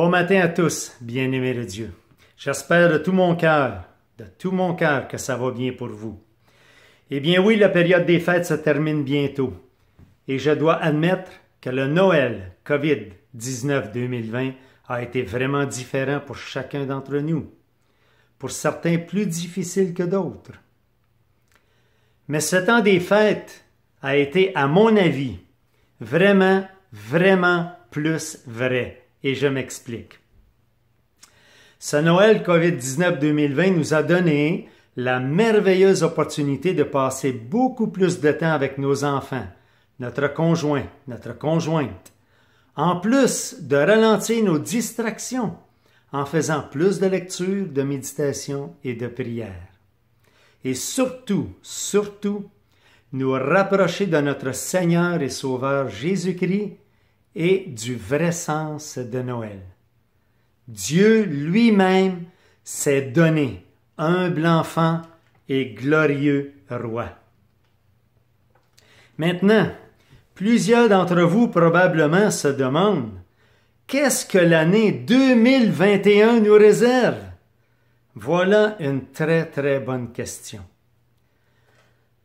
Bon matin à tous, bien-aimés de Dieu. J'espère de tout mon cœur, que ça va bien pour vous. Eh bien oui, la période des fêtes se termine bientôt. Et je dois admettre que le Noël COVID-19 2020 a été vraiment différent pour chacun d'entre nous. Pour certains plus difficile que d'autres. Mais ce temps des fêtes a été, à mon avis, vraiment plus vrai. Et je m'explique. Ce Noël COVID-19 2020 nous a donné la merveilleuse opportunité de passer beaucoup plus de temps avec nos enfants, notre conjoint, notre conjointe, en plus de ralentir nos distractions en faisant plus de lecture, de méditation et de prière. Et surtout, nous rapprocher de notre Seigneur et Sauveur Jésus-Christ et du vrai sens de Noël. Dieu lui-même s'est donné humble enfant et glorieux roi. Maintenant, plusieurs d'entre vous probablement se demandent qu'est-ce que l'année 2021 nous réserve? Voilà une très bonne question.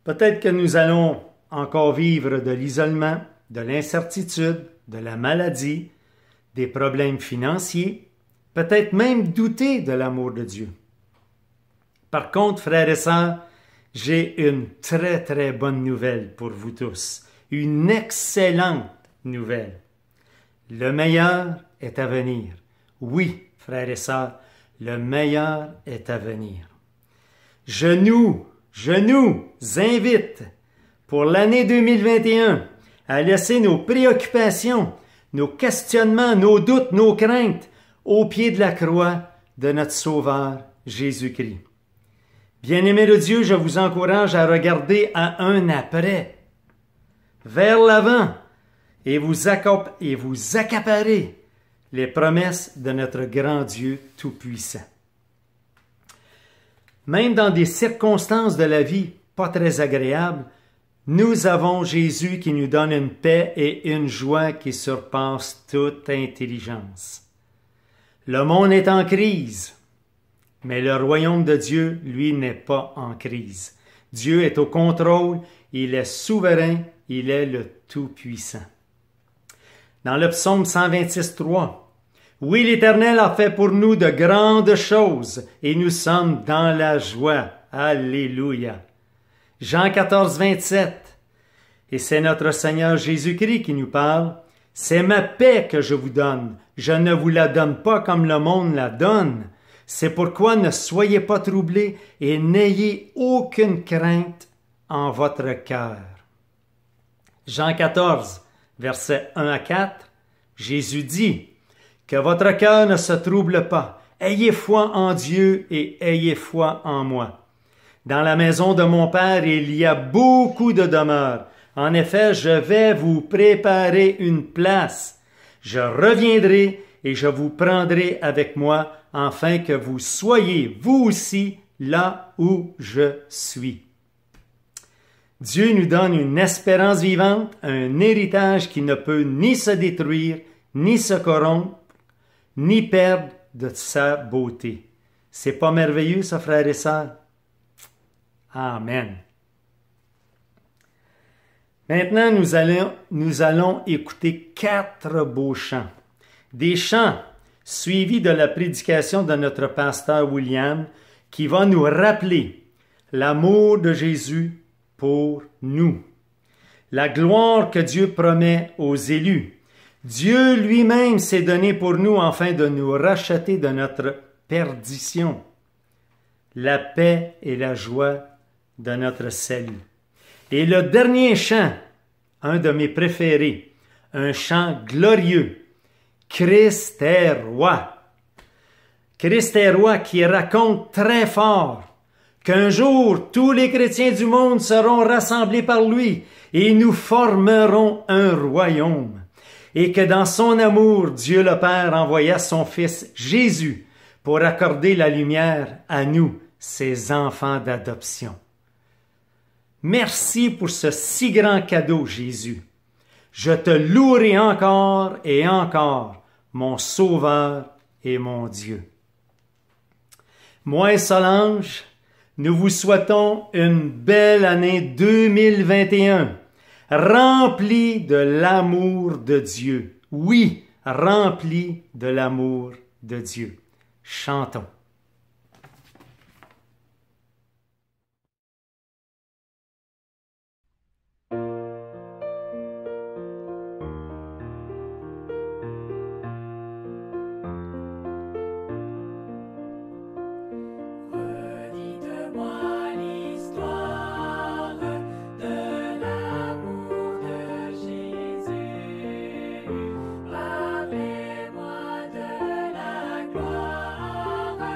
Peut-être que nous allons encore vivre de l'isolement, de l'incertitude, de la maladie, des problèmes financiers, peut-être même douter de l'amour de Dieu. Par contre, frères et sœurs, j'ai une très bonne nouvelle pour vous tous, une excellente nouvelle. Le meilleur est à venir. Oui, frères et sœurs, le meilleur est à venir. Je nous invite pour l'année 2021 à laisser nos préoccupations, nos questionnements, nos doutes, nos craintes au pied de la croix de notre Sauveur Jésus-Christ. Bien-aimés de Dieu, je vous encourage à regarder à un après, vers l'avant, et vous accaparer les promesses de notre grand Dieu Tout-Puissant. Même dans des circonstances de la vie pas très agréables, nous avons Jésus qui nous donne une paix et une joie qui surpassent toute intelligence. Le monde est en crise, mais le royaume de Dieu, lui, n'est pas en crise. Dieu est au contrôle, il est souverain, il est le Tout-Puissant. Dans le psaume 126:3, « Oui, l'Éternel a fait pour nous de grandes choses, et nous sommes dans la joie. » Alléluia. Jean 14:27, et c'est notre Seigneur Jésus-Christ qui nous parle. « C'est ma paix que je vous donne. Je ne vous la donne pas comme le monde la donne. C'est pourquoi ne soyez pas troublés et n'ayez aucune crainte en votre cœur. » Jean 14, versets 1 à 4, Jésus dit « Que votre cœur ne se trouble pas. Ayez foi en Dieu et ayez foi en moi. Dans la maison de mon Père, il y a beaucoup de demeures. En effet, je vais vous préparer une place. Je reviendrai et je vous prendrai avec moi, afin que vous soyez, vous aussi, là où je suis. » Dieu nous donne une espérance vivante, un héritage qui ne peut ni se détruire, ni se corrompre, ni perdre de sa beauté. C'est pas merveilleux, ça, frères et sœurs? Amen. Maintenant, nous allons écouter 4 beaux chants. Des chants suivis de la prédication de notre pasteur William, qui va nous rappeler l'amour de Jésus pour nous. La gloire que Dieu promet aux élus. Dieu lui-même s'est donné pour nous afin de nous racheter de notre perdition. La paix et la joie de notre salut. Et le dernier chant, un de mes préférés, un chant glorieux, Christ est roi. Christ est roi qui raconte très fort qu'un jour tous les chrétiens du monde seront rassemblés par lui et nous formerons un royaume. Et que dans son amour, Dieu le Père envoya son Fils Jésus pour accorder la lumière à nous, ses enfants d'adoption. Merci pour ce si grand cadeau, Jésus. Je te louerai encore et encore mon Sauveur et mon Dieu. Moi et Solange, nous vous souhaitons une belle année 2021, remplie de l'amour de Dieu. Oui, remplie de l'amour de Dieu. Chantons. Parlez-moi de la gloire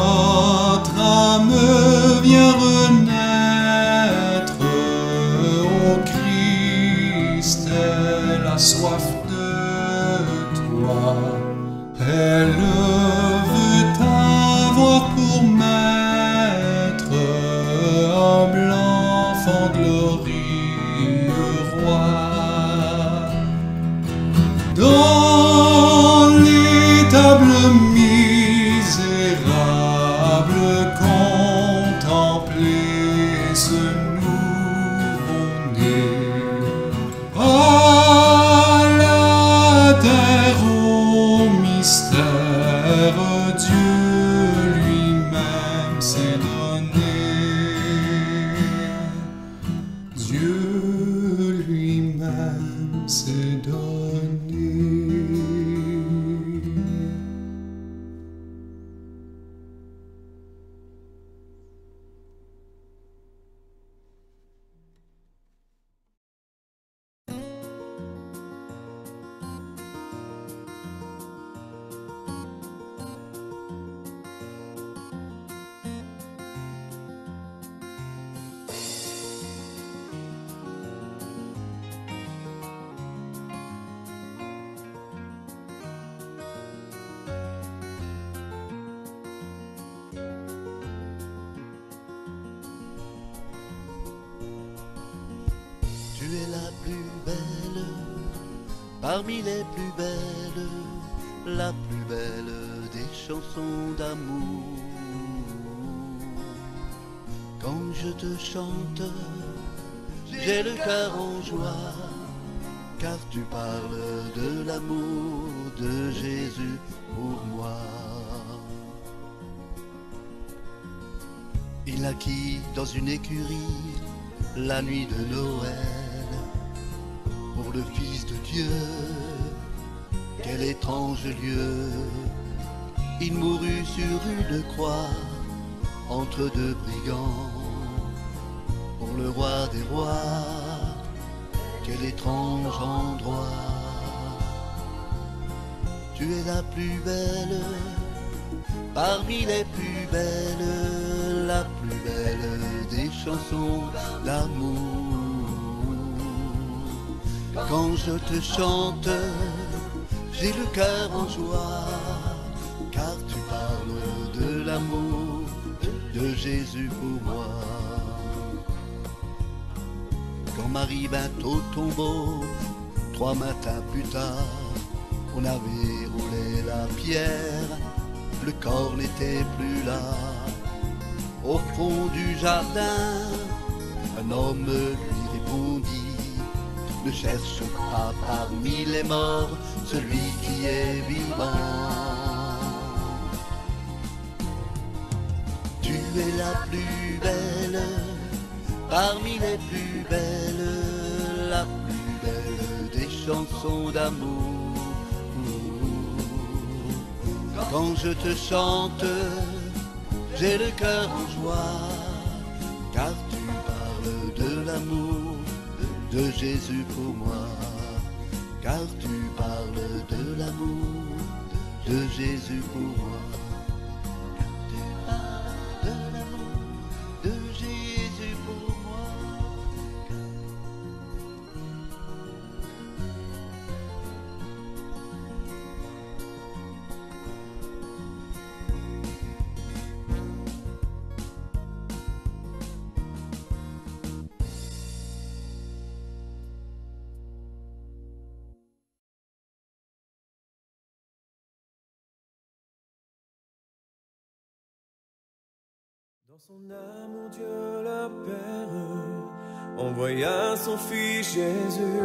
Notre âme vient renaître, ô Christ, elle a soif de toi. Elle veut t'avoir pour maître, humble enfant glorieux roi. Dans l'étable misérable, contemplez ce nouveau-né. À la terre, au mystère, Dieu lui-même s'est donné. Dieu lui-même s'est donné. Tu es la plus belle, parmi les plus belles, la plus belle des chansons d'amour. Quand je te chante, j'ai le cœur en joie, car tu parles de l'amour de Jésus pour moi. Il naquit dans une écurie la nuit de Noël, pour le Fils de Dieu, quel étrange lieu. Il mourut sur une croix, entre deux brigands, pour le roi des rois, quel étrange endroit. Tu es la plus belle, parmi les plus belles, la plus belle des chansons d'amour. Quand je te chante, j'ai le cœur en joie, car tu parles de l'amour de Jésus pour moi. Quand Marie vint au tombeau, 3 matins plus tard, on avait roulé la pierre, le corps n'était plus là. Au fond du jardin, un homme lui répondit: ne cherche pas parmi les morts celui qui est vivant. Tu es la plus belle, parmi les plus belles, la plus belle des chansons d'amour. Quand je te chante, j'ai le cœur en joie, car tu parles de l'amour de Jésus pour moi. Car tu parles de l'amour de Jésus pour moi. Tu parles de l'amour de Jésus pour moi. Dans son amour, Dieu le Père envoya son Fils Jésus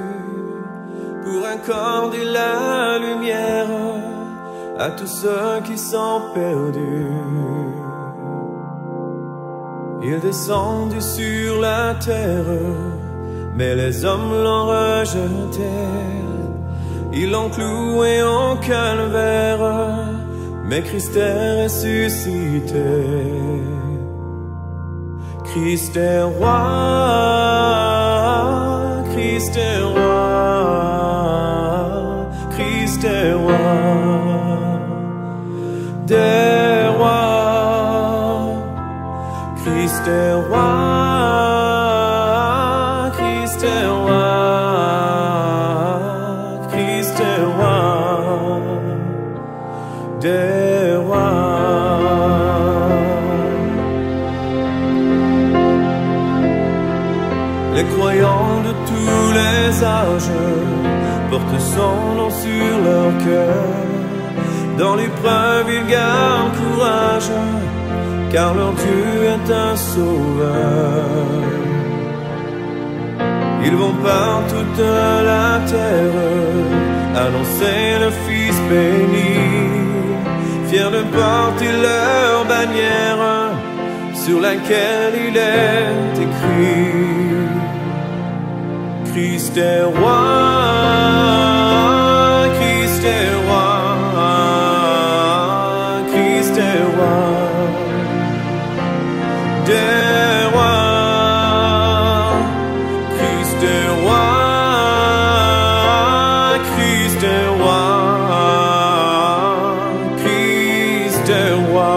pour accorder la lumière à tous ceux qui sont perdus. Il descendit sur la terre, mais les hommes l'ont rejeté. Ils l'ont cloué en calvaire, mais Christ est ressuscité. Christ est roi, Christ est roi, Christ est roi, des rois, Christ est roi, Christ est roi, Christ est roi des rois. Les croyants de tous les âges portent son nom sur leur cœur. Dans l'épreuve, ils gardent courage, car leur Dieu est un sauveur. Ils vont par toute la terre annoncer le Fils béni, fiers de porter leur bannière sur laquelle il est écrit: Christ est roi, Christ est roi, Christ est roi des rois, Christ est roi, Christ est roi, Christ est roi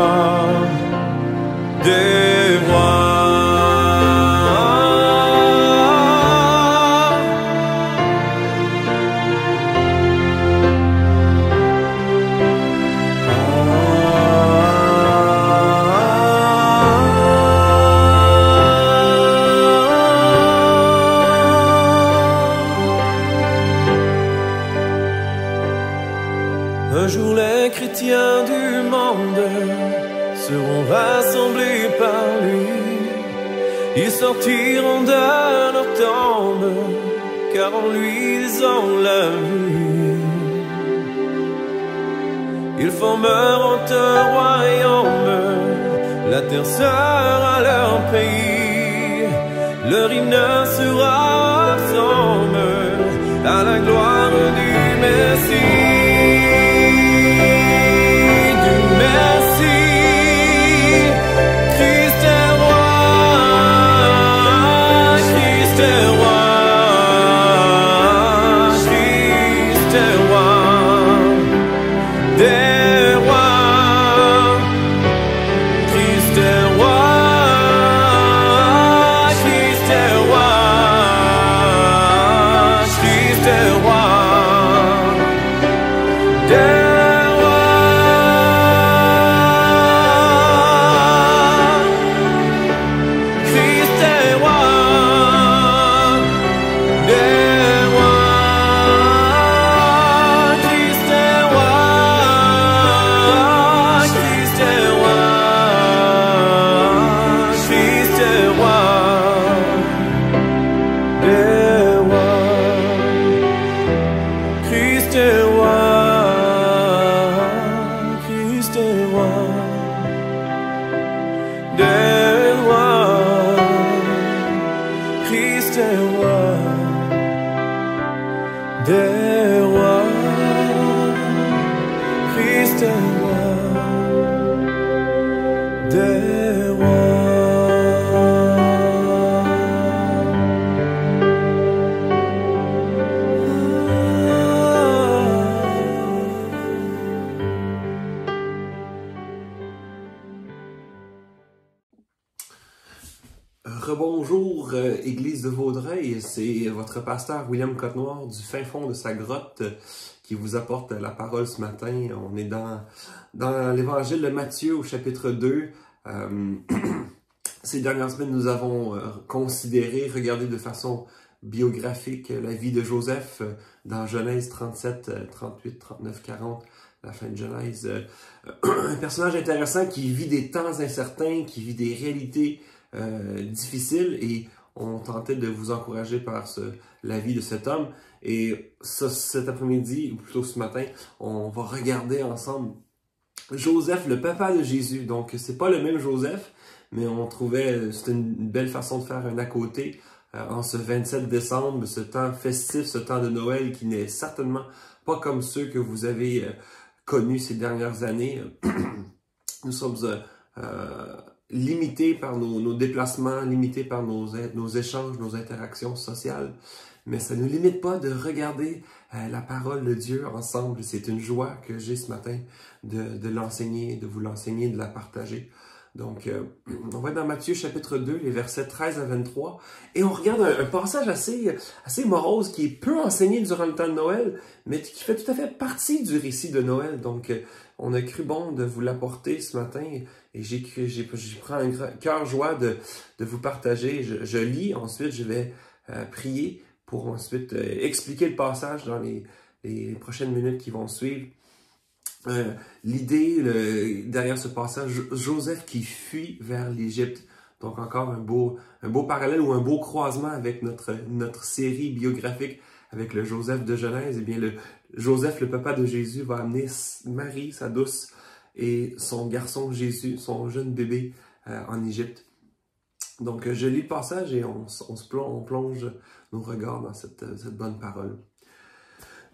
des rois. Un jour les chrétiens du monde seront rassemblés par lui. Ils sortiront de leur tombe, car en lui ils ont la vie. Ils formeront un royaume, la terre sera leur pays. Leur hymne sera psaume à la gloire du Messie. Rebonjour, Église de Vaudreuil, c'est votre pasteur William Côte-Noire du fin fond de sa grotte qui vous apporte la parole ce matin. On est dans l'évangile de Matthieu au chapitre 2. Ces dernières semaines, nous avons considéré, regardé de façon biographique la vie de Joseph dans Genèse 37, 38, 39, 40, la fin de Genèse. Un personnage intéressant qui vit des temps incertains, qui vit des réalités difficile, et on tentait de vous encourager par la vie de cet homme. Et ça, cet après-midi, ou plutôt ce matin, on va regarder ensemble Joseph, le papa de Jésus. Donc, c'est pas le même Joseph, mais on trouvait c'était une belle façon de faire un à côté en ce 27 décembre, ce temps festif, ce temps de Noël qui n'est certainement pas comme ceux que vous avez connus ces dernières années. Nous sommes limités par nos déplacements, limités par nos échanges, nos interactions sociales. Mais ça ne nous limite pas de regarder la parole de Dieu ensemble. C'est une joie que j'ai ce matin de l'enseigner, de vous l'enseigner, de la partager. Donc, on va être dans Matthieu chapitre 2, les versets 13 à 23, et on regarde un passage assez morose qui est peu enseigné durant le temps de Noël, mais qui fait tout à fait partie du récit de Noël. Donc, on a cru bon de vous l'apporter ce matin, et j'ai pris un cœur joie de vous partager. Je lis, ensuite je vais prier pour ensuite expliquer le passage dans les prochaines minutes qui vont suivre. L'idée derrière ce passage, Joseph qui fuit vers l'Égypte. Donc encore un beau parallèle ou un beau croisement avec notre série biographique avec le Joseph de Genèse. Eh bien, Joseph, le papa de Jésus, va amener Marie, sa douce, et son garçon Jésus, son jeune bébé, en Égypte. Donc je lis le passage et on plonge nos regards dans cette bonne parole.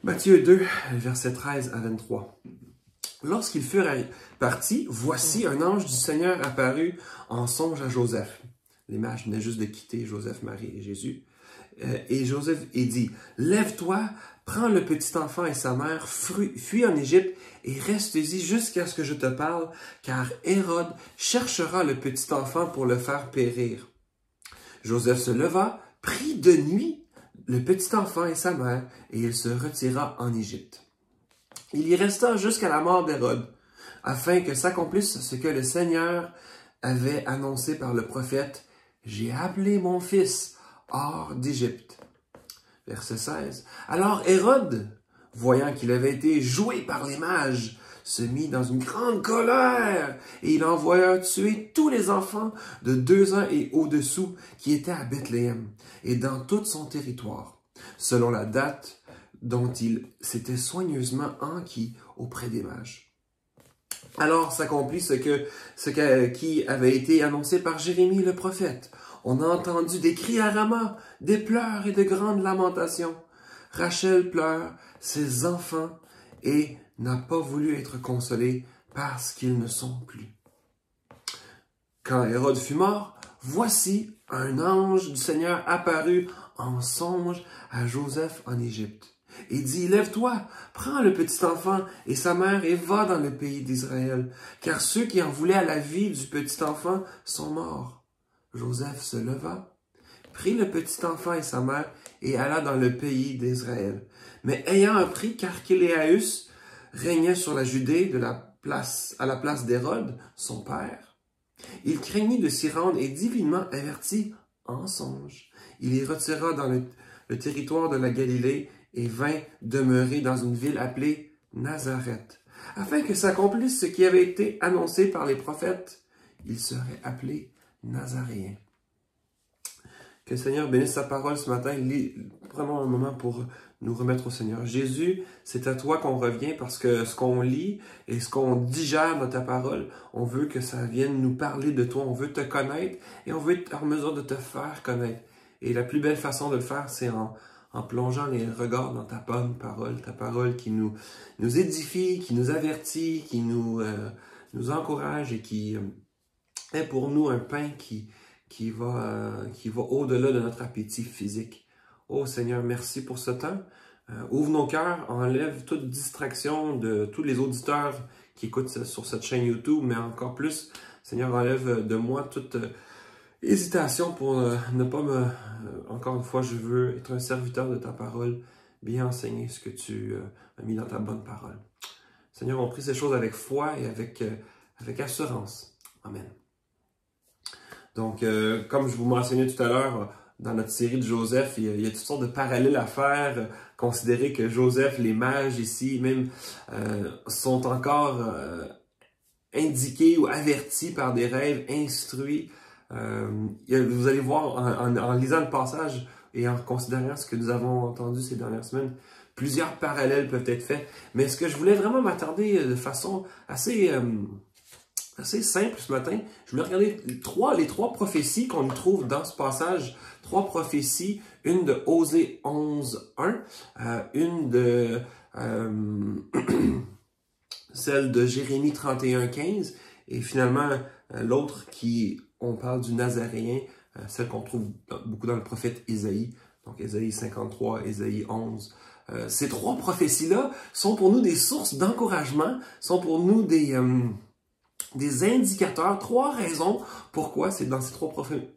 Matthieu 2, versets 13 à 23. Lorsqu'ils furent partis, voici un ange du Seigneur apparut en songe à Joseph. Les mages venaient juste de quitter Joseph, Marie et Jésus. Et Joseph dit, « Lève-toi, prends le petit enfant et sa mère, fuis en Égypte et reste-y jusqu'à ce que je te parle, car Hérode cherchera le petit enfant pour le faire périr. » Joseph se leva, prit de nuit le petit enfant et sa mère, et il se retira en Égypte. Il y resta jusqu'à la mort d'Hérode, afin que s'accomplisse ce que le Seigneur avait annoncé par le prophète, « J'ai appelé mon fils hors d'Égypte. » Verset 16. Alors Hérode, voyant qu'il avait été joué par les mages, se mit dans une grande colère, et il envoya tuer tous les enfants de 2 ans et au-dessous qui étaient à Bethléem, et dans tout son territoire, selon la date dont il s'était soigneusement enquis auprès des mages. Alors s'accomplit ce qui avait été annoncé par Jérémie le prophète. On a entendu des cris à Rama, des pleurs et de grandes lamentations. Rachel pleure ses enfants et n'a pas voulu être consolée parce qu'ils ne sont plus. Quand Hérode fut mort, voici un ange du Seigneur apparut en songe à Joseph en Égypte. Et dit, « Lève-toi, prends le petit enfant et sa mère et va dans le pays d'Israël, car ceux qui en voulaient à la vie du petit enfant sont morts. » Joseph se leva, prit le petit enfant et sa mère et alla dans le pays d'Israël. Mais ayant appris qu'Archélaüs régnait sur la Judée à la place d'Hérode, son père, il craignit de s'y rendre et divinement averti en songe. Il y retira dans le territoire de la Galilée et vint demeurer dans une ville appelée Nazareth, afin que s'accomplisse ce qui avait été annoncé par les prophètes. Il serait appelé Nazaréen. Que le Seigneur bénisse sa parole ce matin. Prenons un moment pour nous remettre au Seigneur. Jésus, c'est à toi qu'on revient parce que ce qu'on lit et ce qu'on digère dans ta parole, on veut que ça vienne nous parler de toi. On veut te connaître et on veut être en mesure de te faire connaître. Et la plus belle façon de le faire, c'est en plongeant les regards dans ta bonne parole, ta parole qui nous édifie, qui nous avertit, qui nous encourage et qui est pour nous un pain qui va au-delà de notre appétit physique. Oh Seigneur, merci pour ce temps. Ouvre nos cœurs, enlève toute distraction de tous les auditeurs qui écoutent sur cette chaîne YouTube, mais encore plus, Seigneur, enlève de moi toute hésitation pour ne pas encore une fois, je veux être un serviteur de ta parole, bien enseigner ce que tu as mis dans ta bonne parole. Seigneur, on prie ces choses avec foi et avec assurance. Amen. Donc, comme je vous mentionnais tout à l'heure, dans notre série de Joseph, il y a toutes sortes de parallèles à faire. Considérer que Joseph, les mages ici, même, sont encore indiqués ou avertis par des rêves, instruits. Vous allez voir, en lisant le passage et en considérant ce que nous avons entendu ces dernières semaines, plusieurs parallèles peuvent être faits. Mais ce que je voulais vraiment m'attarder de façon assez simple ce matin, je voulais regarder les trois prophéties qu'on trouve dans ce passage. 3 prophéties, une de Osée 11.1, une de celle de Jérémie 31.15, et finalement l'autre on parle du Nazaréen, celle qu'on trouve beaucoup dans le prophète Ésaïe, donc Ésaïe 53, Ésaïe 11. Ces 3 prophéties-là sont pour nous des sources d'encouragement, sont pour nous des des indicateurs, 3 raisons pourquoi, c'est dans ces 3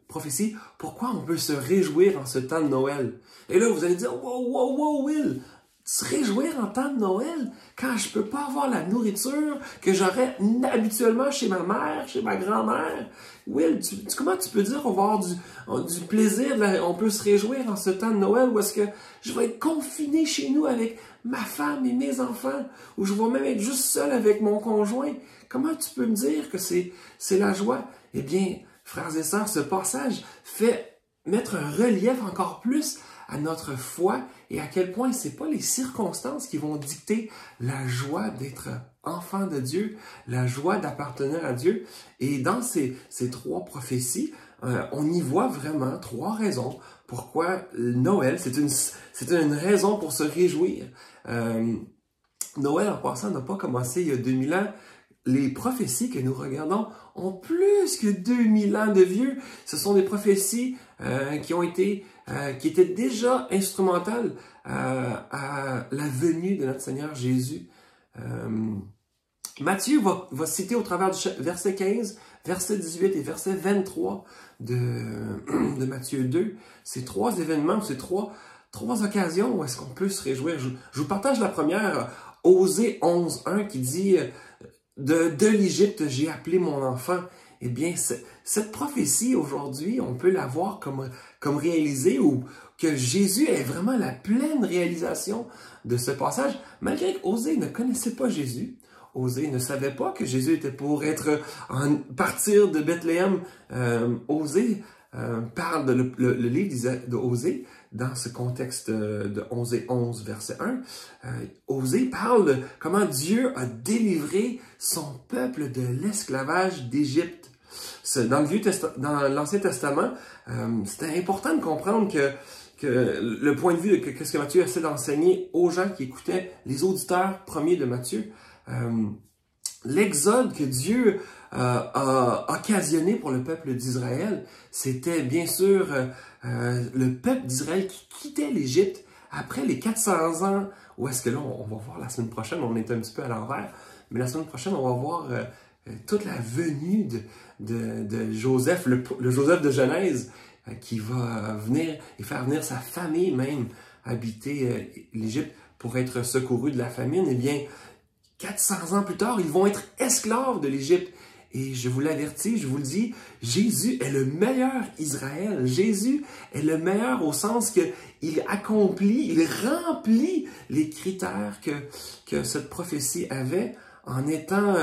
prophéties, pourquoi on peut se réjouir en ce temps de Noël. Et là, vous allez dire, wow, Will, se réjouir en temps de Noël quand je peux pas avoir la nourriture que j'aurais habituellement chez ma mère, chez ma grand-mère. Will, comment tu peux dire qu'on va avoir du plaisir, on peut se réjouir en ce temps de Noël où est-ce que je vais être confiné chez nous avec ma femme et mes enfants, ou je vais même être juste seul avec mon conjoint? Comment tu peux me dire que c'est la joie? Eh bien, frères et sœurs, ce passage fait mettre un relief encore plus à notre foi et à quel point c'est pas les circonstances qui vont dicter la joie d'être enfant de Dieu, la joie d'appartenir à Dieu. Et dans ces 3 prophéties, on y voit vraiment 3 raisons pourquoi Noël, c'est une raison pour se réjouir. Noël, en passant, n'a pas commencé il y a 2000 ans. Les prophéties que nous regardons ont plus que 2000 ans de vieux. Ce sont des prophéties qui étaient déjà instrumentales à la venue de notre Seigneur Jésus. Matthieu va citer au travers du verset 15, verset 18 et verset 23 de Matthieu 2, ces 3 événements, ces trois occasions où est-ce qu'on peut se réjouir. Je vous partage la première, Osée 11.1 qui dit de l'Égypte j'ai appelé mon enfant. Eh bien, cette prophétie aujourd'hui, on peut la voir comme réalisée ou que Jésus est vraiment la pleine réalisation de ce passage, malgré qu'Osée ne connaissait pas Jésus. Osée ne savait pas que Jésus était pour partir de Bethléem. Osée parle le livre d'Osée dans ce contexte de Osée 11, verset 1. Osée parle de comment Dieu a délivré son peuple de l'esclavage d'Égypte. Dans l'Ancien Testament, c'était important de comprendre que le point de vue de ce que Matthieu essaie d'enseigner aux gens qui écoutaient, les auditeurs premiers de Matthieu, l'exode que Dieu a occasionné pour le peuple d'Israël, c'était bien sûr le peuple d'Israël qui quittait l'Égypte après les 400 ans, où est-ce que là, on va voir la semaine prochaine, on est un petit peu à l'envers, mais la semaine prochaine, on va voir toute la venue de Joseph, le Joseph de Genèse, qui va venir et faire venir sa famille même habiter l'Égypte pour être secouru de la famine. Eh bien, 400 ans plus tard, ils vont être esclaves de l'Égypte. Et je vous l'avertis, je vous le dis, Jésus est le meilleur Israël. Jésus est le meilleur au sens qu'il accomplit, il remplit les critères que cette prophétie avait en étant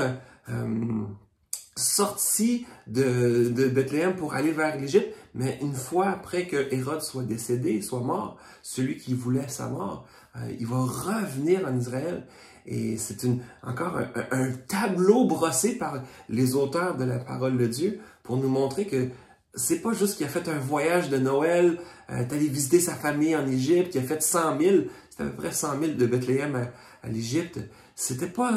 sorti de Bethléem pour aller vers l'Égypte. Mais une fois après que Hérode soit décédé, soit mort, celui qui voulait sa mort, il va revenir en Israël. Et c'est encore un tableau brossé par les auteurs de la parole de Dieu pour nous montrer que c'est pas juste qu'il a fait un voyage de Noël, d'aller visiter sa famille en Égypte, il a fait 100 000, c'était à peu près 100 000 de Bethléem à l'Égypte. C'est pas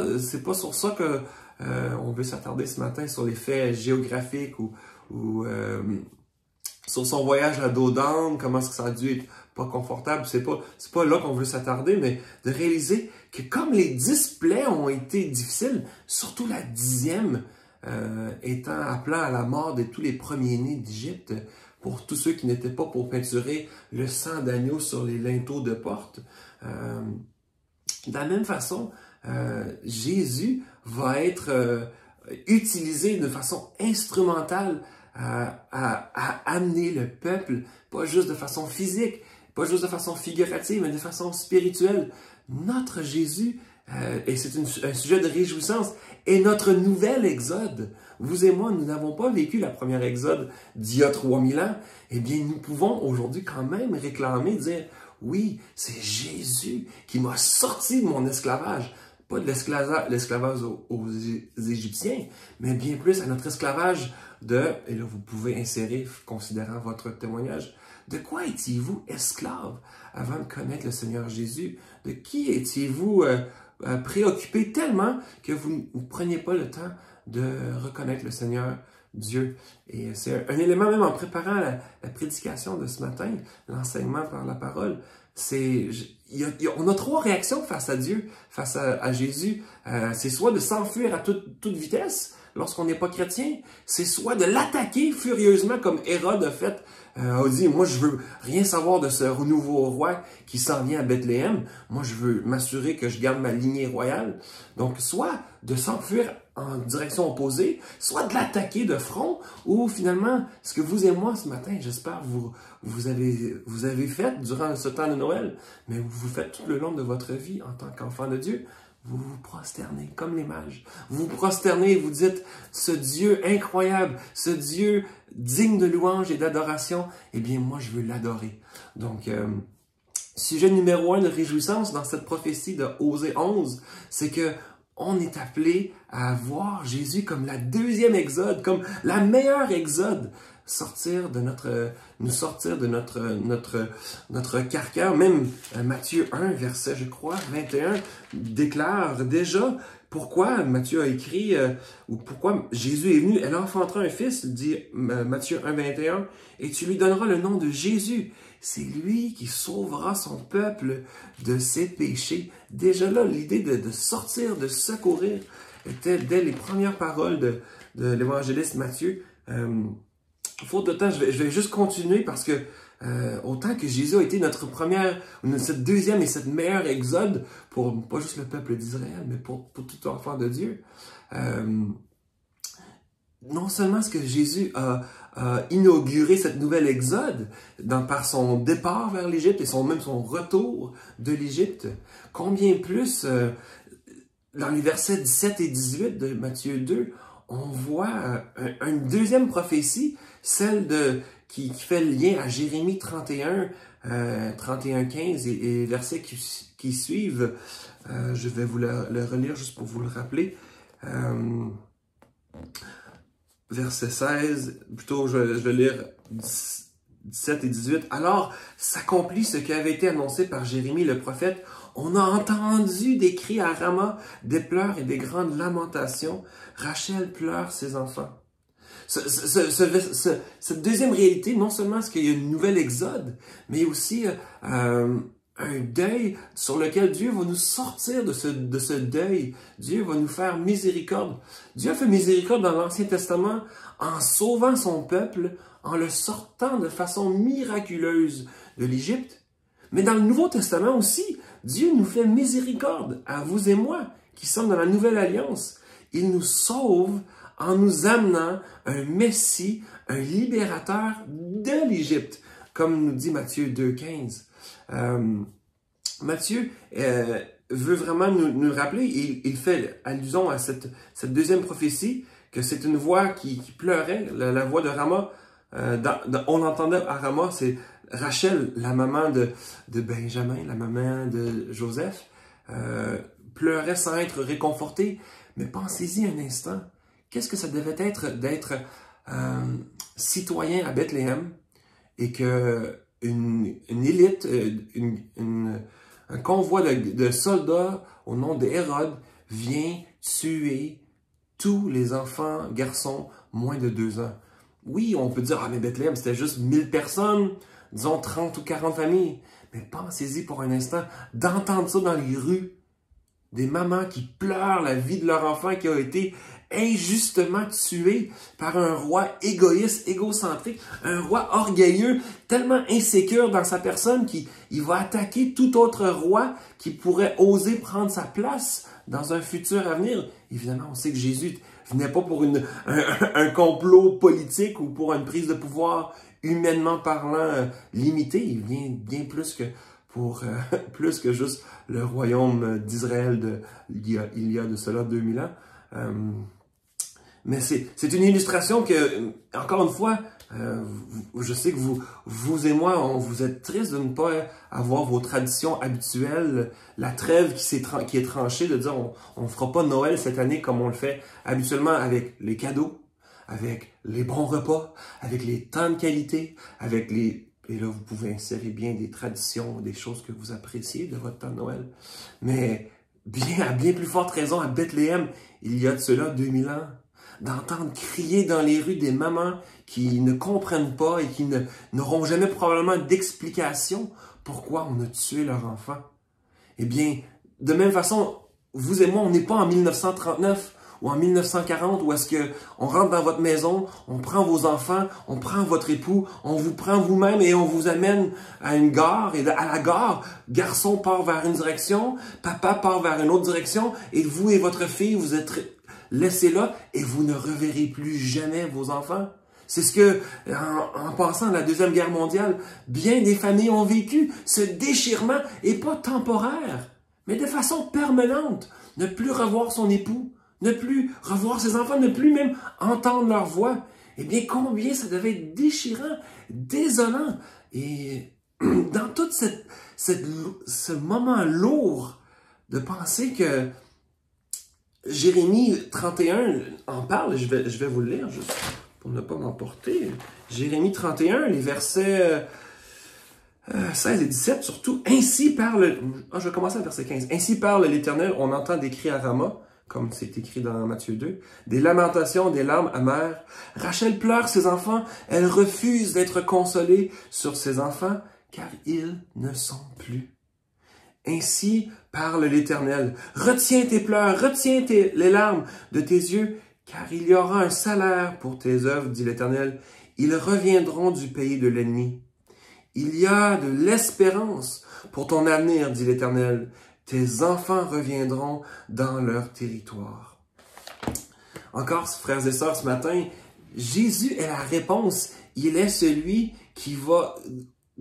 sur ça que on veut s'attarder ce matin, sur les faits géographiques ou sur son voyage à dos d'âne, comment est-ce que ça a dû être pas confortable. C'est pas là qu'on veut s'attarder, mais de réaliser que comme les 10 plaies ont été difficiles, surtout la 10e étant appelant à la mort de tous les premiers-nés d'Égypte, pour tous ceux qui n'étaient pas pour peinturer le sang d'agneau sur les linteaux de porte. De la même façon, Jésus va être utilisé de façon instrumentale à amener le peuple, pas juste de façon physique, pas juste de façon figurative, mais de façon spirituelle. Notre Jésus, et c'est un sujet de réjouissance, est notre nouvel exode. Vous et moi, nous n'avons pas vécu la première exode d'il y a 3000 ans. Eh bien, nous pouvons aujourd'hui quand même réclamer, dire, oui, c'est Jésus qui m'a sorti de mon esclavage. Pas de l'esclavage aux Égyptiens, mais bien plus à notre esclavage et là vous pouvez insérer, considérant votre témoignage, de quoi étiez-vous esclave avant de connaître le Seigneur Jésus? De qui étiez-vous préoccupé tellement que vous ne preniez pas le temps de reconnaître le Seigneur Dieu? Et c'est un élément même en préparant la prédication de ce matin, l'enseignement par la parole. On a 3 réactions face à Dieu, face à Jésus. C'est soit de s'enfuir à toute vitesse, lorsqu'on n'est pas chrétien, c'est soit de l'attaquer furieusement comme Hérode a fait, a dit, moi je veux rien savoir de ce nouveau roi qui s'en vient à Bethléem, moi je veux m'assurer que je garde ma lignée royale. Donc soit de s'enfuir en direction opposée, soit de l'attaquer de front, ou finalement, ce que vous et moi ce matin, j'espère vous avez fait durant ce temps de Noël, mais vous faites tout le long de votre vie en tant qu'enfant de Dieu, vous vous prosternez comme les mages. Vous vous prosternez et vous dites, ce Dieu incroyable, ce Dieu digne de louange et d'adoration, eh bien moi je veux l'adorer. Donc, sujet numéro 1 de réjouissance dans cette prophétie de Osée 11, c'est que on est appelé à voir Jésus comme la deuxième exode, comme la meilleure exode, nous sortir de notre carcan. Même Matthieu 1, verset, je crois, 21, déclare déjà pourquoi Matthieu a écrit, ou pourquoi Jésus est venu. Elle enfantera un fils, dit Matthieu 1, 21, et tu lui donneras le nom de Jésus. C'est lui qui sauvera son peuple de ses péchés. Déjà là, l'idée de sortir, de secourir, était dès les premières paroles de l'évangéliste Matthieu. Faute de temps, je vais juste continuer parce que autant que Jésus a été cette deuxième et cette meilleure exode pour pas juste le peuple d'Israël, mais pour tout enfant de Dieu. Non seulement est-ce que Jésus a inauguré cette nouvelle exode par son départ vers l'Égypte et même son retour de l'Égypte, combien plus dans les versets 17 et 18 de Matthieu 2, on voit une deuxième prophétie, celle qui fait le lien à Jérémie 31, 15 et versets qui suivent. Je vais vous le relire juste pour vous le rappeler. Verset 16, plutôt je vais lire 17 et 18. Alors s'accomplit ce qui avait été annoncé par Jérémie le prophète. On a entendu des cris à Rama, des pleurs et des grandes lamentations. Rachel pleure ses enfants. Cette deuxième réalité, non seulement est-ce qu'il y a une nouvelle exode, mais aussi un deuil sur lequel Dieu va nous sortir de ce deuil. Dieu va nous faire miséricorde. Dieu a fait miséricorde dans l'Ancien Testament en sauvant son peuple, en le sortant de façon miraculeuse de l'Égypte. Mais dans le Nouveau Testament aussi, Dieu nous fait miséricorde à vous et moi qui sommes dans la Nouvelle Alliance. Il nous sauve en nous amenant un Messie, un libérateur de l'Égypte, comme nous dit Matthieu 2,15. Matthieu veut vraiment nous rappeler, il fait allusion à cette deuxième prophétie, que c'est une voix qui pleurait, la voix de Rama. On entendait à Rama, c'est Rachel, la maman de Benjamin, la maman de Joseph, pleurait sans être réconfortée. Mais pensez-y un instant, qu'est-ce que ça devait être d'être citoyen à Bethléem et que une élite, un convoi de soldats au nom d'Hérode vient tuer tous les enfants, garçons, moins de 2 ans. Oui, on peut dire, ah mais Bethléem, c'était juste 1000 personnes, disons 30 ou 40 familles. Mais pensez-y pour un instant, d'entendre ça dans les rues, des mamans qui pleurent la vie de leur enfant qui a été injustement tué par un roi égoïste, égocentrique, un roi orgueilleux, tellement insécure dans sa personne qu'il va attaquer tout autre roi qui pourrait oser prendre sa place dans un futur avenir. Évidemment, on sait que Jésus venait pas pour un complot politique ou pour une prise de pouvoir humainement parlant limitée. Il vient bien plus que pour plus que juste le royaume d'Israël il y a de cela 2000 ans. Mais c'est une illustration que, encore une fois, je sais que vous et moi, vous êtes tristes de ne pas avoir vos traditions habituelles, la trêve qui est tranchée, de dire on ne fera pas Noël cette année comme on le fait habituellement avec les cadeaux, avec les bons repas, avec les temps de qualité, avec et là, vous pouvez insérer bien des traditions, des choses que vous appréciez de votre temps de Noël. Mais à bien plus forte raison, à Bethléem, il y a de cela 2000 ans, d'entendre crier dans les rues des mamans qui ne comprennent pas et qui n'auront jamais probablement d'explication pourquoi on a tué leur enfant. Eh bien, de même façon, vous et moi, on n'est pas en 1939 ou en 1940, où est-ce que on rentre dans votre maison, on prend vos enfants, on prend votre époux, on vous prend vous-même et on vous amène à une gare, et à la gare, garçon part vers une direction, papa part vers une autre direction, et vous et votre fille, vous êtes laissés là, et vous ne reverrez plus jamais vos enfants. C'est ce que, en passant à la Deuxième Guerre mondiale, bien des familles ont vécu. Ce déchirement est pas temporaire, mais de façon permanente. Ne plus revoir son époux, ne plus revoir ses enfants, ne plus même entendre leur voix. Eh bien, combien ça devait être déchirant, désolant. Et dans tout ce moment lourd de penser que Jérémie 31 en parle, je vais vous le lire juste pour ne pas m'emporter. Jérémie 31, les versets 16 et 17 surtout. Ainsi parle... je vais commencer à verset 15. Ainsi parle l'Éternel, on entend des cris à Rama, comme c'est écrit dans Matthieu 2, des lamentations, des larmes amères. Rachel pleure ses enfants, elle refuse d'être consolée sur ses enfants, car ils ne sont plus. Ainsi parle l'Éternel. Retiens tes pleurs, retiens les larmes de tes yeux, car il y aura un salaire pour tes œuvres, dit l'Éternel. Ils reviendront du pays de l'ennemi. Il y a de l'espérance pour ton avenir, dit l'Éternel. Tes enfants reviendront dans leur territoire. Encore, frères et sœurs, ce matin, Jésus est la réponse. Il est celui qui va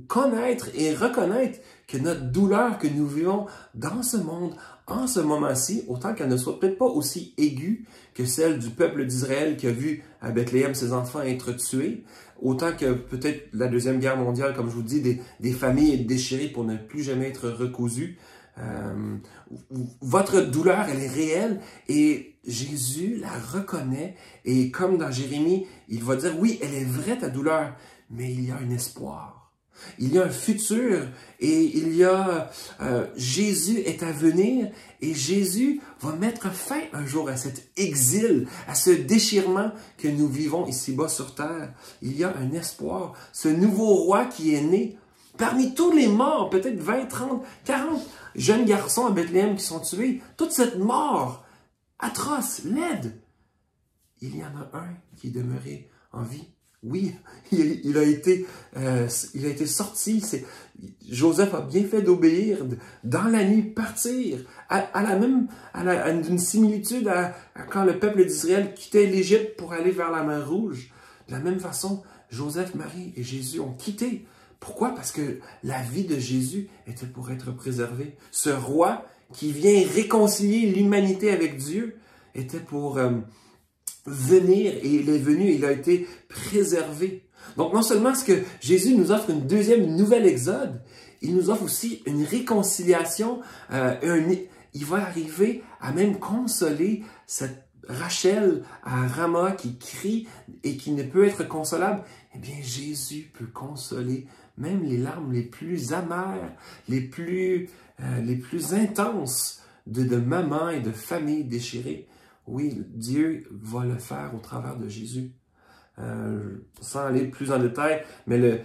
connaître et reconnaître que notre douleur que nous vivons dans ce monde, en ce moment-ci, autant qu'elle ne soit peut-être pas aussi aiguë que celle du peuple d'Israël qui a vu à Bethléem ses enfants être tués, autant que peut-être la Deuxième Guerre mondiale, comme je vous dis, des familles déchirées pour ne plus jamais être recousues. Votre douleur, elle est réelle et Jésus la reconnaît et comme dans Jérémie, il va dire, oui, elle est vraie ta douleur, mais il y a un espoir. Il y a un futur et il y a Jésus est à venir et Jésus va mettre fin un jour à cet exil, à ce déchirement que nous vivons ici-bas sur terre. Il y a un espoir, ce nouveau roi qui est né. Parmi tous les morts, peut-être 20, 30, 40 jeunes garçons à Bethléem qui sont tués, toute cette mort atroce, laide, il y en a un qui est demeuré en vie. Oui, il a été sorti. Joseph a bien fait d'obéir, dans la nuit partir, à une similitude à quand le peuple d'Israël quittait l'Égypte pour aller vers la mer Rouge. De la même façon, Joseph, Marie et Jésus ont quitté. Pourquoi? Parce que la vie de Jésus était pour être préservée. Ce roi qui vient réconcilier l'humanité avec Dieu était pour venir et il est venu, il a été préservé. Donc non seulement est-ce que Jésus nous offre une nouvelle exode, il nous offre aussi une réconciliation, il va arriver à même consoler cette Rachel à Rama qui crie et qui ne peut être consolable. Eh bien Jésus peut consoler même les larmes les plus amères, les plus intenses de maman et de famille déchirées. Oui, Dieu va le faire au travers de Jésus. Sans aller plus en détail, mais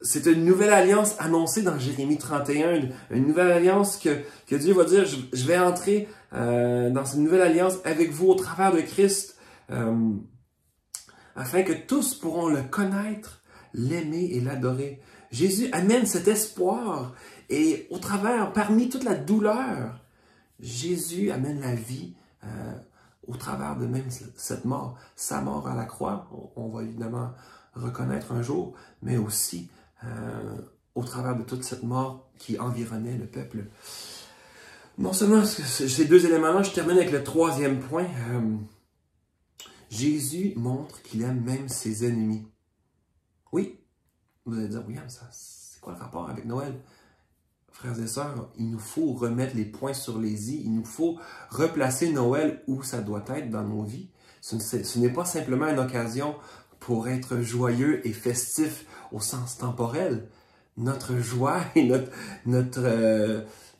c'est une nouvelle alliance annoncée dans Jérémie 31, une nouvelle alliance que Dieu va dire, je vais entrer dans cette nouvelle alliance avec vous au travers de Christ, afin que tous pourront le connaître, l'aimer et l'adorer. Jésus amène cet espoir et au travers, parmi toute la douleur, Jésus amène la vie au travers de même cette mort, sa mort à la croix, on va évidemment reconnaître un jour, mais aussi au travers de toute cette mort qui environnait le peuple. Non seulement ces deux éléments-là, je termine avec le troisième point. Jésus montre qu'il aime même ses ennemis. Oui, vous allez dire, William, c'est quoi le rapport avec Noël? Frères et sœurs, il nous faut remettre les points sur les i, il nous faut replacer Noël où ça doit être dans nos vies. Ce n'est pas simplement une occasion pour être joyeux et festif au sens temporel. Notre joie et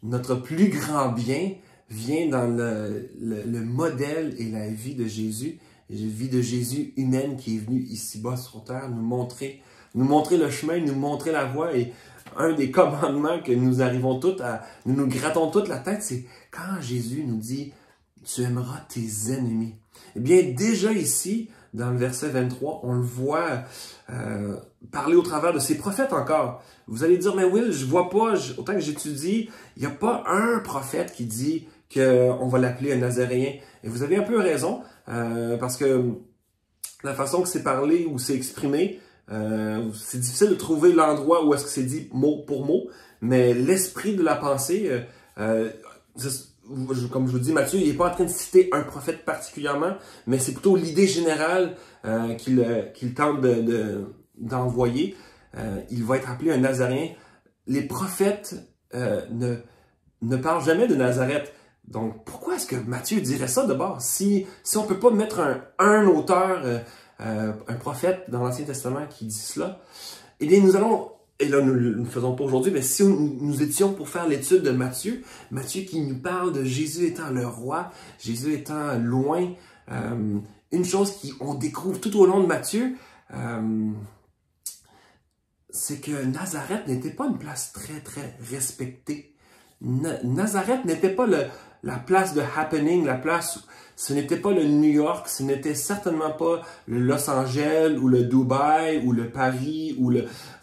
notre plus grand bien vient dans le modèle et la vie de Jésus, la vie de Jésus humaine qui est venue ici-bas sur terre, nous montrer le chemin, nous montrer la voie. Et un des commandements que nous arrivons tous nous grattons toute la tête, c'est quand Jésus nous dit « Tu aimeras tes ennemis ». Eh bien, déjà ici, dans le verset 23, on le voit parler au travers de ses prophètes encore. Vous allez dire, mais Will, je vois pas, autant que j'étudie, il n'y a pas un prophète qui dit qu'on va l'appeler un Nazaréen. Et vous avez un peu raison, parce que la façon que c'est parlé ou c'est exprimé, c'est difficile de trouver l'endroit où est-ce que c'est dit mot pour mot, mais l'esprit de la pensée, comme je vous dis, Matthieu, il n'est pas en train de citer un prophète particulièrement, mais c'est plutôt l'idée générale qu'il tente d'envoyer. Il va être appelé un Nazaréen. Les prophètes ne parlent jamais de Nazareth. Donc, pourquoi est-ce que Matthieu dirait ça d'abord? Si on ne peut pas mettre un auteur, un prophète dans l'Ancien Testament qui dit cela, eh bien, nous allons, et là, nous ne le faisons pas aujourd'hui, mais si nous étions pour faire l'étude de Matthieu, Matthieu qui nous parle de Jésus étant le roi, Jésus étant loin, une chose qu'on découvre tout au long de Matthieu, c'est que Nazareth n'était pas une place très, très respectée. Nazareth n'était pas la place de happening, la place, ce n'était pas le New York, ce n'était certainement pas le Los Angeles ou le Dubaï ou le Paris ou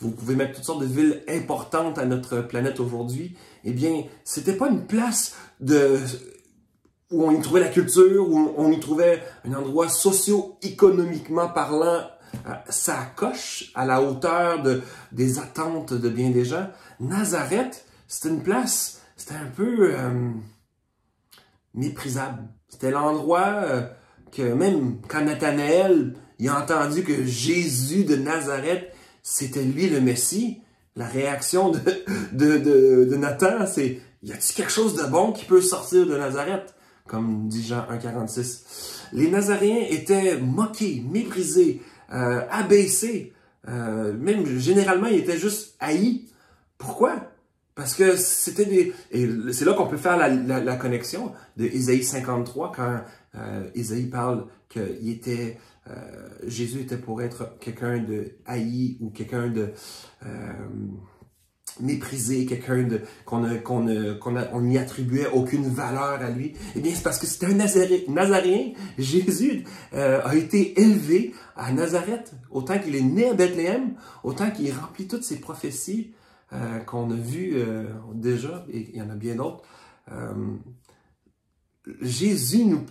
vous pouvez mettre toutes sortes de villes importantes à notre planète aujourd'hui. Eh bien, c'était pas une place où on y trouvait la culture, où on y trouvait un endroit socio-économiquement parlant, ça coche à la hauteur des attentes de bien des gens. Nazareth, c'était une place, c'était un peu méprisable. C'était l'endroit que même quand Nathanaël il a entendu que Jésus de Nazareth, c'était lui le Messie, la réaction de Nathan, c'est « Y a-t-il quelque chose de bon qui peut sortir de Nazareth? » Comme dit Jean 1,46. Les Nazaréens étaient moqués, méprisés, abaissés. Même généralement, ils étaient juste haïs. Pourquoi? Parce que c'était des... Et c'est là qu'on peut faire la connexion de Ésaïe 53, quand Ésaïe parle que Jésus était pour être quelqu'un de haï ou quelqu'un de méprisé, quelqu'un qu'on n'y attribuait aucune valeur à lui. Eh bien, c'est parce que c'était un Nazaréen. Jésus a été élevé à Nazareth, autant qu'il est né à Bethléem, autant qu'il remplit toutes ces prophéties qu'on a vues déjà, et il y en a bien d'autres.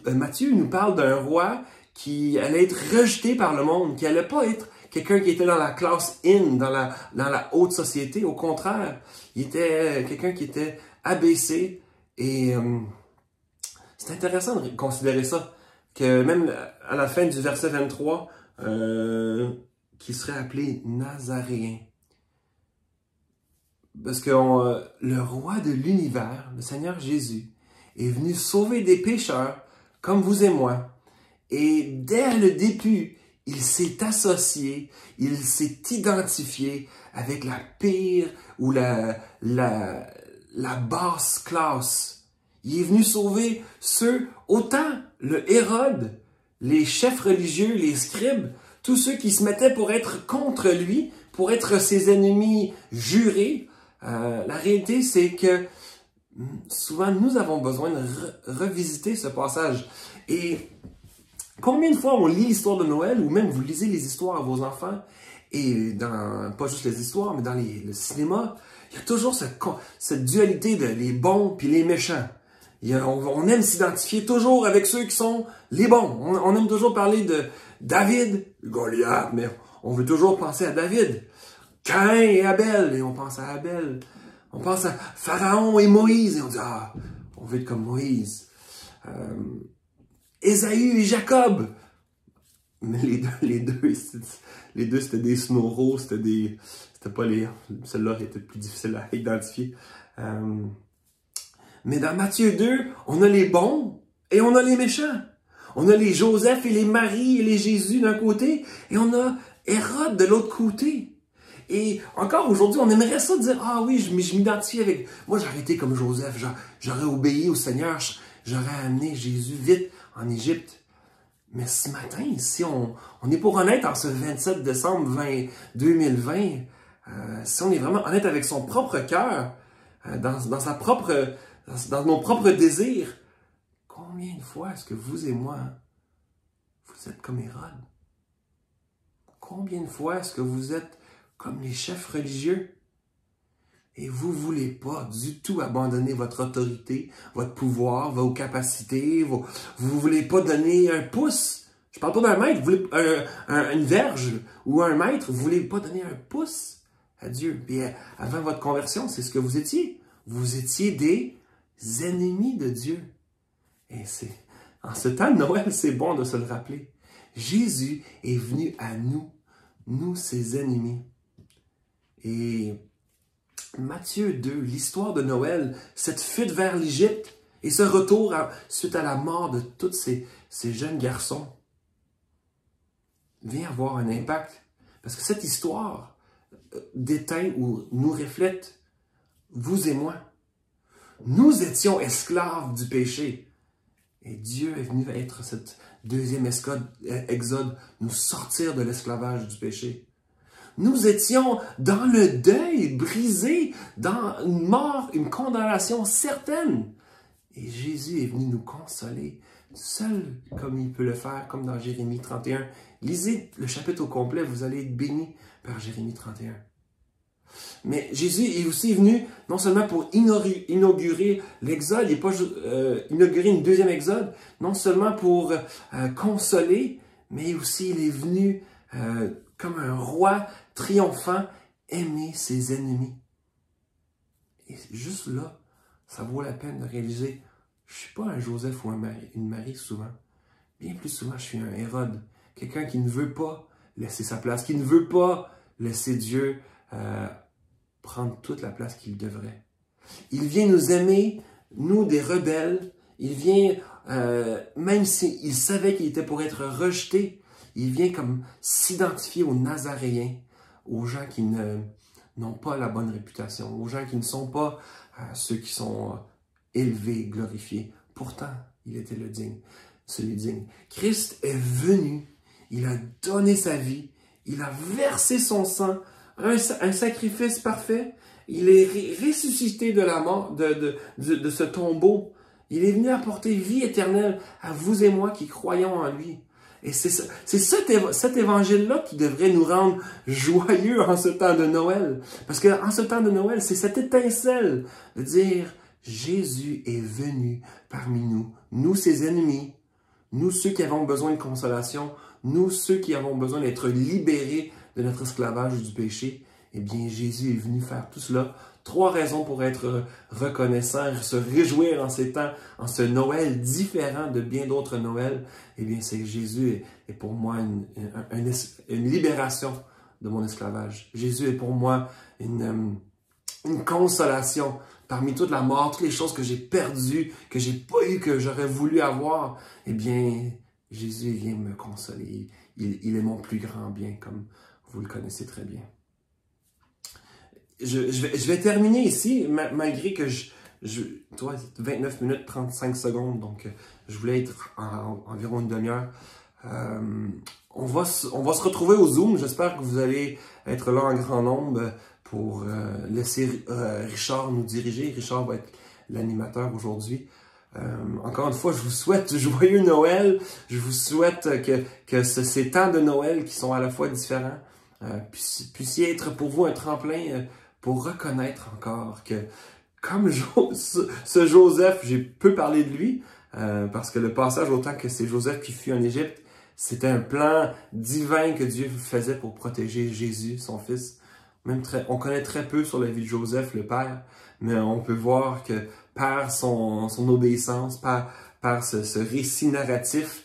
Matthieu nous parle d'un roi qui allait être rejeté par le monde, qui allait pas être quelqu'un qui était dans la classe in, dans la haute société. Au contraire, il était quelqu'un qui était abaissé. Et c'est intéressant de considérer ça, que même à la fin du verset 23, qui serait appelé Nazaréen. Parce que le roi de l'univers, le Seigneur Jésus, est venu sauver des pécheurs comme vous et moi. Et dès le début, il s'est associé, il s'est identifié avec la pire ou la basse classe. Il est venu sauver autant le Hérode, les chefs religieux, les scribes, tous ceux qui se mettaient pour être contre lui, pour être ses ennemis jurés. La réalité, c'est que souvent, nous avons besoin de revisiter ce passage. Et combien de fois on lit l'histoire de Noël, ou même vous lisez les histoires à vos enfants, et pas juste les histoires, mais dans le cinéma, il y a toujours cette dualité de les bons puis les méchants. On aime s'identifier toujours avec ceux qui sont les bons. On aime toujours parler de David, Goliath, mais on veut toujours penser à David. Caïn et Abel, et on pense à Abel. On pense à Pharaon et Moïse, et on dit « Ah, on veut être comme Moïse. » Ésaü et Jacob. Mais les deux, c'était des snorros, c'était pas celle-là était plus difficile à identifier. Mais dans Matthieu 2, on a les bons et on a les méchants. On a les Joseph et les Marie et les Jésus d'un côté, et on a Hérode de l'autre côté. Et encore aujourd'hui, on aimerait ça dire « Ah oui, je m'identifie avec... Moi, j'aurais été comme Joseph, j'aurais obéi au Seigneur, j'aurais amené Jésus vite en Égypte. » Mais ce matin, si on est pour honnête en ce 27 décembre 2020, si on est vraiment honnête avec son propre cœur, dans nos propres désirs, combien de fois est-ce que vous et moi, vous êtes comme Hérode? Combien de fois est-ce que vous êtes comme les chefs religieux? Et vous ne voulez pas du tout abandonner votre autorité, votre pouvoir, vos capacités, vous ne voulez pas donner un pouce. Je parle pas d'un maître, vous voulez une verge ou un maître, vous ne voulez pas donner un pouce à Dieu. Et avant votre conversion, c'est ce que vous étiez. Vous étiez des ennemis de Dieu. Et en ce temps de Noël, c'est bon de se le rappeler. Jésus est venu à nous ses ennemis. Et Matthieu 2, l'histoire de Noël, cette fuite vers l'Égypte et ce retour suite à la mort de tous ces jeunes garçons, vient avoir un impact. Parce que cette histoire déteint ou nous reflète, vous et moi. Nous étions esclaves du péché. Et Dieu est venu être cette deuxième exode, nous sortir de l'esclavage du péché. Nous étions dans le deuil, brisés, dans une mort, une condamnation certaine. Et Jésus est venu nous consoler, seul comme il peut le faire, comme dans Jérémie 31. Lisez le chapitre au complet, vous allez être bénis par Jérémie 31. Mais Jésus est aussi venu non seulement pour inaugurer l'exode, il n'est pas inaugurer une deuxième exode, non seulement pour consoler, mais aussi il est venu comme un roi triomphant, aimer ses ennemis. Et juste là, ça vaut la peine de réaliser, je ne suis pas un Joseph ou une Marie souvent. Bien plus souvent, je suis un Hérode. Quelqu'un qui ne veut pas laisser sa place, qui ne veut pas laisser Dieu prendre toute la place qu'il devrait. Il vient nous aimer, nous des rebelles. Il vient, même s'il savait qu'il était pour être rejeté, il vient comme s'identifier aux Nazaréens, aux gens qui n'ont pas la bonne réputation, aux gens qui ne sont pas ceux qui sont élevés, glorifiés. Pourtant, il était le digne, celui digne. Christ est venu, il a donné sa vie, il a versé son sang, un sacrifice parfait. Il est ressuscité de la mort, de ce tombeau. Il est venu apporter vie éternelle à vous et moi qui croyons en lui. Et c'est cet évangile-là qui devrait nous rendre joyeux en ce temps de Noël. Parce qu'en ce temps de Noël, c'est cette étincelle de dire Jésus est venu parmi nous, nous ses ennemis, nous ceux qui avons besoin de consolation, nous ceux qui avons besoin d'être libérés de notre esclavage du péché. Eh bien, Jésus est venu faire tout cela. 3 raisons pour être reconnaissant, se réjouir en ces temps, en ce Noël différent de bien d'autres Noëls. Eh bien, c'est que Jésus est pour moi une libération de mon esclavage. Jésus est pour moi une consolation parmi toute la mort, toutes les choses que j'ai perdues, que j'ai pas eues, que j'aurais voulu avoir. Eh bien, Jésus vient me consoler. Il est mon plus grand bien, comme vous le connaissez très bien. Je vais terminer ici, malgré que toi, 29 minutes, 35 secondes, donc je voulais être environ une demi-heure. On va se retrouver au Zoom. J'espère que vous allez être là en grand nombre pour laisser Richard nous diriger. Richard va être l'animateur aujourd'hui. Encore une fois, je vous souhaite joyeux Noël. Je vous souhaite que ces temps de Noël qui sont à la fois différents puissent être pour vous un tremplin pour reconnaître encore que, comme ce Joseph, j'ai peu parlé de lui, parce que le passage, autant que c'est Joseph qui fuit en Égypte, c'était un plan divin que Dieu faisait pour protéger Jésus, son fils. On connaît très peu sur la vie de Joseph, le père, mais on peut voir que par son obéissance, par ce récit narratif,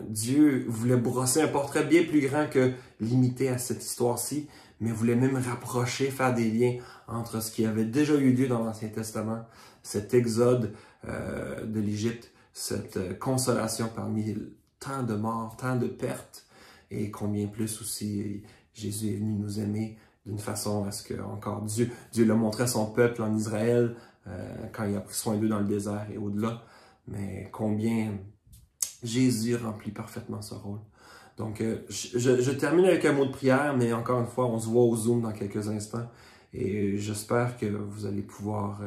Dieu voulait brosser un portrait bien plus grand que limité à cette histoire-ci, mais voulait même rapprocher, faire des liens entre ce qui avait déjà eu lieu dans l'Ancien Testament, cet exode de l'Égypte, cette consolation parmi tant de morts, tant de pertes, et combien plus aussi Jésus est venu nous aimer d'une façon à ce que encore Dieu l'a montré à son peuple en Israël quand il a pris soin d'eux dans le désert et au-delà, mais combien Jésus remplit parfaitement ce rôle. Donc, je termine avec un mot de prière, mais encore une fois, on se voit au Zoom dans quelques instants. Et j'espère que vous allez pouvoir,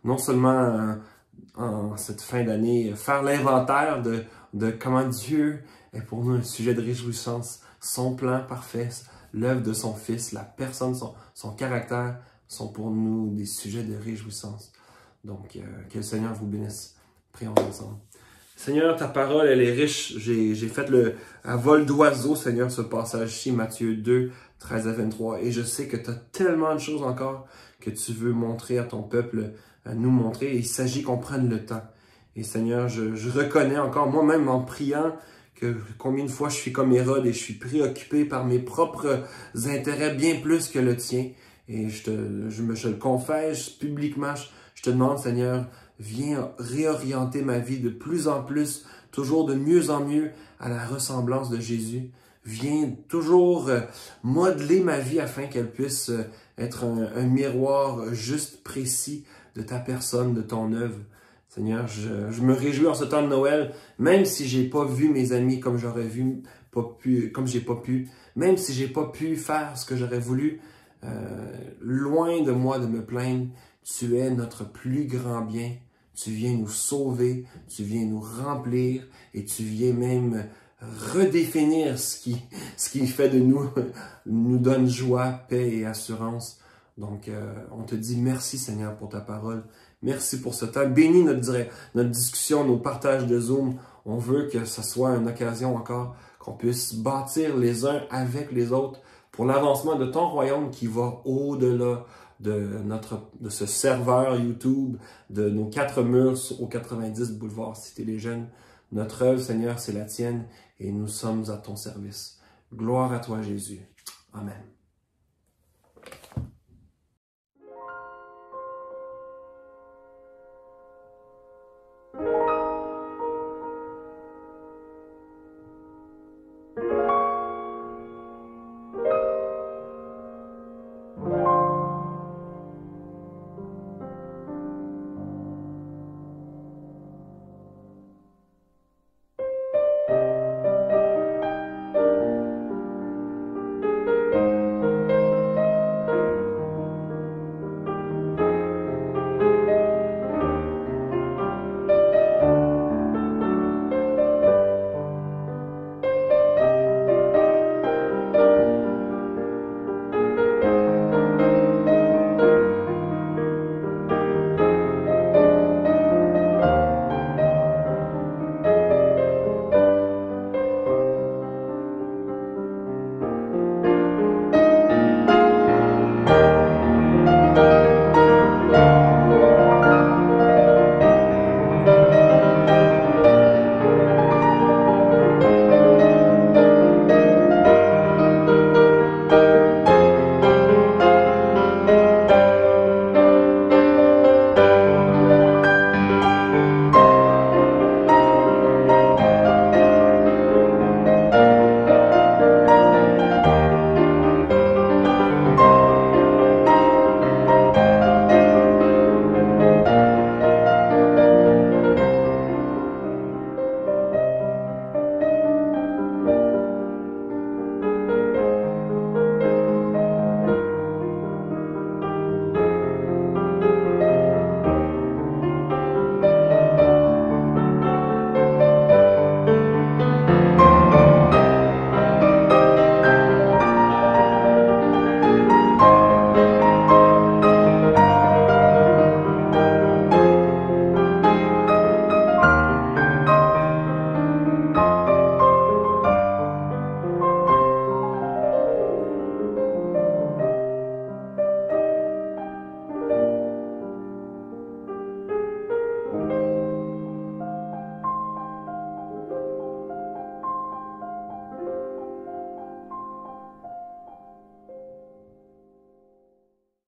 non seulement en cette fin d'année, faire l'inventaire de comment Dieu est pour nous un sujet de réjouissance. Son plan parfait, l'œuvre de son Fils, la personne, son caractère sont pour nous des sujets de réjouissance. Donc, que le Seigneur vous bénisse. Prions ensemble. Seigneur, ta parole, elle est riche. J'ai fait à vol d'oiseau, Seigneur, ce passage-ci, Matthieu 2, 13 à 23. Et je sais que tu as tellement de choses encore que tu veux montrer à ton peuple, à nous montrer. Et il s'agit qu'on prenne le temps. Et Seigneur, je reconnais encore moi-même en priant que combien de fois je suis comme Hérode et je suis préoccupé par mes propres intérêts bien plus que le tien. Et je le confesse publiquement. Je te demande, Seigneur, viens réorienter ma vie de plus en plus, toujours de mieux en mieux à la ressemblance de Jésus. Viens toujours modeler ma vie afin qu'elle puisse être un miroir juste, précis de ta personne, de ton œuvre. Seigneur, je me réjouis en ce temps de Noël, même si j'ai pas vu mes amis comme j'aurais vu, comme j'ai pas pu, même si j'ai pas pu faire ce que j'aurais voulu, loin de moi de me plaindre. Tu es notre plus grand bien. Tu viens nous sauver, tu viens nous remplir et tu viens même redéfinir ce qui fait de nous donne joie, paix et assurance. Donc, on te dit merci Seigneur pour ta parole. Merci pour ce temps. Bénis notre discussion, nos partages de Zoom. On veut que ce soit une occasion encore qu'on puisse bâtir les uns avec les autres pour l'avancement de ton royaume qui va au-delà de ce serveur YouTube, de nos 4 murs au 90 boulevard Cité les Jeunes. Notre œuvre, Seigneur, c'est la tienne et nous sommes à ton service. Gloire à toi, Jésus. Amen.